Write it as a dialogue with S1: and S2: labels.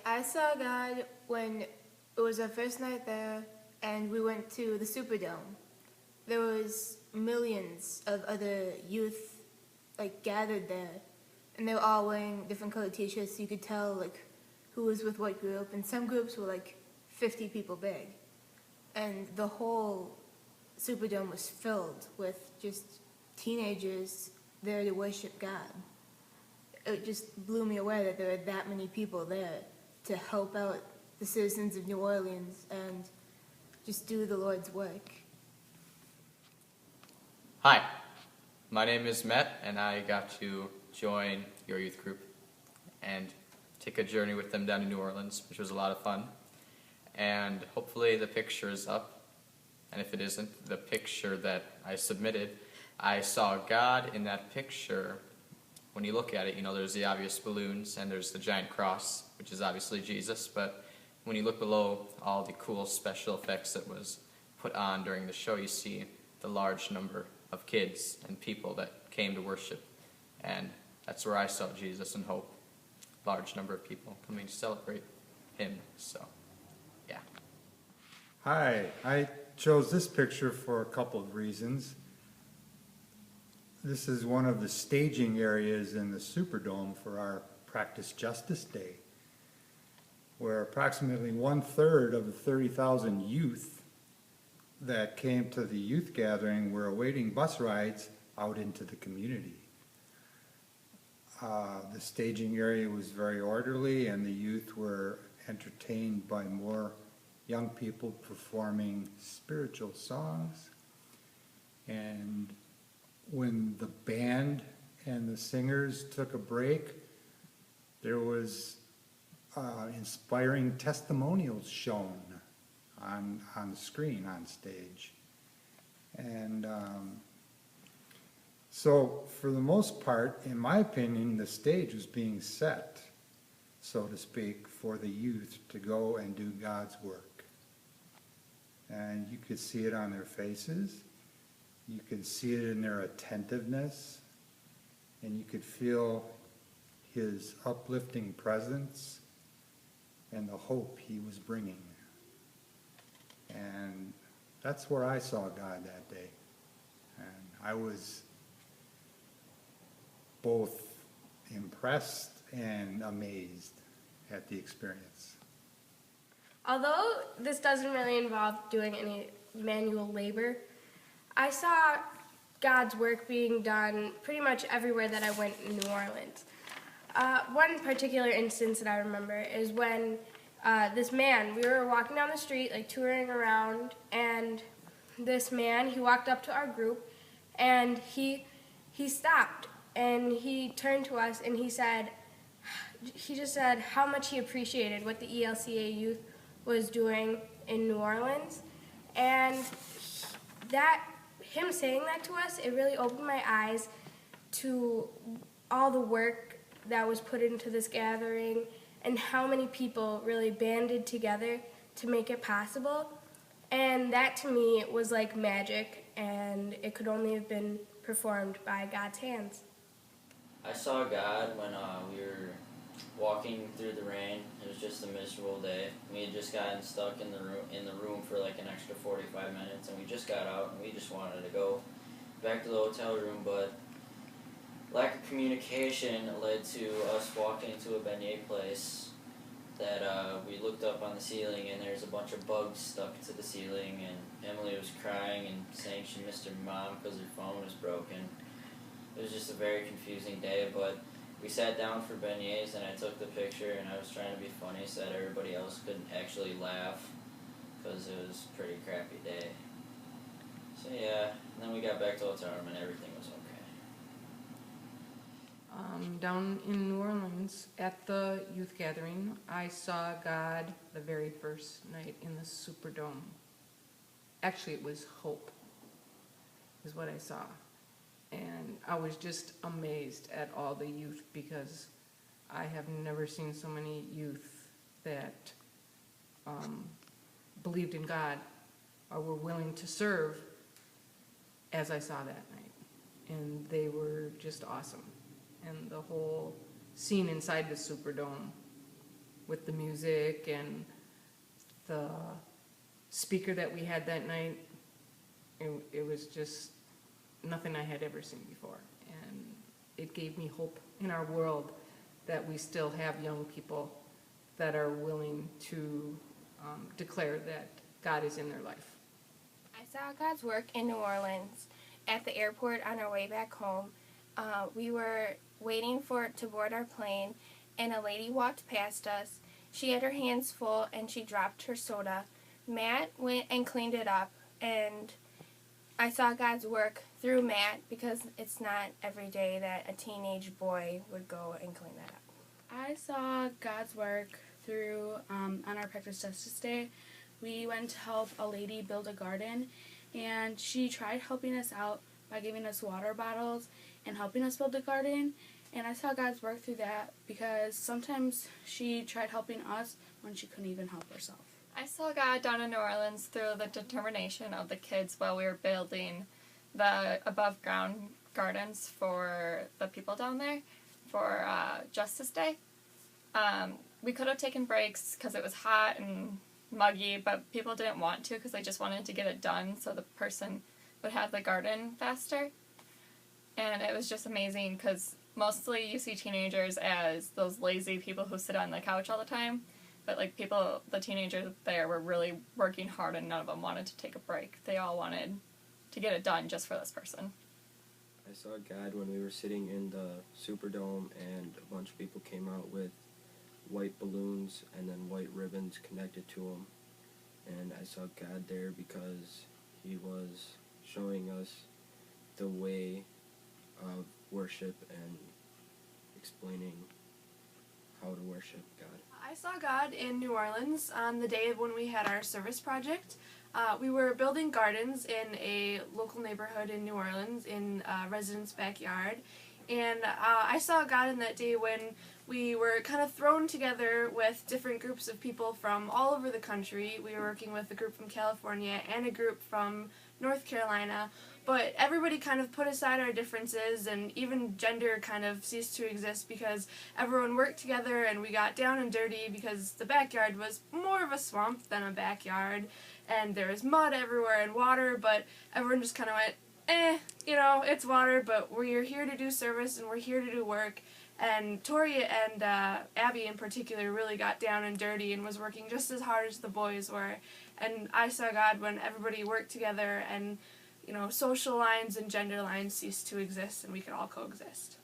S1: I saw God when it was our first night there, and we went to the Superdome. There was millions of other youth gathered there, and they were all wearing different colored T-shirts, so you could tell who was with what group. And some groups were 50 people big, and the whole Superdome was filled with just teenagers there to worship God. It just blew me away that there were that many people there to help out the citizens of New Orleans and just do the Lord's work.
S2: Hi, my name is Matt, and I got to join your youth group and take a journey with them down to New Orleans, which was a lot of fun. And hopefully the picture is up, and if it isn't, the picture that I submitted, I saw God in that picture. When you look at it, there's the obvious balloons and there's the giant cross, which is obviously Jesus, but when you look below all the cool special effects that was put on during the show, you see the large number of kids and people that came to worship, and that's where I saw Jesus and hope. Large number of people coming to celebrate him, so yeah.
S3: Hi, I chose this picture for a couple of reasons. This is one of the staging areas in the Superdome for our Practice Justice Day, where approximately 1/3 of the 30,000 youth that came to the youth gathering were awaiting bus rides out into the community. The staging area was very orderly, and the youth were entertained by more young people performing spiritual songs. And when the band and the singers took a break, there was inspiring testimonials shown on the screen on stage. And so for the most part, in my opinion, the stage was being set, so to speak, for the youth to go and do God's work. And you could see it on their faces. You could see it in their attentiveness, and you could feel his uplifting presence and the hope he was bringing. And that's where I saw God that day. And I was both impressed and amazed at the experience.
S4: Although this doesn't really involve doing any manual labor, I saw God's work being done pretty much everywhere that I went in New Orleans. One particular instance that I remember is when this man, we were walking down the street, touring around, and this man, he walked up to our group, and he stopped, and he turned to us, and he just said how much he appreciated what the ELCA youth was doing in New Orleans, and him saying that to us, it really opened my eyes to all the work that was put into this gathering and how many people really banded together to make it possible. And that to me was like magic, and it could only have been performed by God's hands.
S5: I saw God when we were walking through the rain. It was just a miserable day. We had just gotten stuck in the room for an extra 45 minutes, and we just got out and we just wanted to go back to the hotel room, but lack of communication led to us walking to a beignet place that we looked up on the ceiling, and there's a bunch of bugs stuck to the ceiling, and Emily was crying and saying she missed her mom because her phone was broken. It was just a very confusing day, but we sat down for beignets, and I took the picture, and I was trying to be funny so that everybody else could actually laugh because it was a pretty crappy day. So yeah, and then we got back to the hotel room and everything was okay.
S6: Down in New Orleans at the youth gathering, I saw God the very first night in the Superdome. Actually, it was hope, is what I saw. And I was just amazed at all the youth, because I have never seen so many youth that believed in God or were willing to serve as I saw that night. And they were just awesome. And the whole scene inside the Superdome with the music and the speaker that we had that night. It was just nothing I had ever seen before. And it gave me hope in our world that we still have young people that are willing to declare that God is in their life.
S4: I saw God's work in New Orleans at the airport on our way back home. We were waiting to board our plane, and a lady walked past us. She had her hands full, and she dropped her soda. Matt went and cleaned it up, and I saw God's work through Matt, because it's not every day that a teenage boy would go and clean that up.
S7: I saw God's work through on our Practice Justice Day. We went to help a lady build a garden, and she tried helping us out by giving us water bottles and helping us build the garden. And I saw God's work through that, because sometimes she tried helping us when she couldn't even help herself.
S8: I saw God down in New Orleans through the determination of the kids while we were building the above ground gardens for the people down there for Justice Day. We could have taken breaks because it was hot and muggy, but people didn't want to because they just wanted to get it done so the person would have the garden faster. And it was just amazing because mostly you see teenagers as those lazy people who sit on the couch all the time. But like the teenagers there were really working hard, and none of them wanted to take a break. They all wanted to get it done just for this person.
S9: I saw God when we were sitting in the Superdome, and a bunch of people came out with white balloons and then white ribbons connected to them. And I saw God there because he was showing us the way of worship and explaining how to worship God.
S10: I saw God in New Orleans on the day when we had our service project. We were building gardens in a local neighborhood in New Orleans in a resident's backyard. And I saw God in that day when we were kind of thrown together with different groups of people from all over the country. We were working with a group from California and a group from North Carolina. But everybody kind of put aside our differences, and even gender kind of ceased to exist because everyone worked together and we got down and dirty because the backyard was more of a swamp than a backyard, and there was mud everywhere and water, but everyone just kind of went, it's water, but we're here to do service and we're here to do work. And Tori and Abby in particular really got down and dirty and was working just as hard as the boys were. And I saw God when everybody worked together and social lines and gender lines ceased to exist and we could all coexist.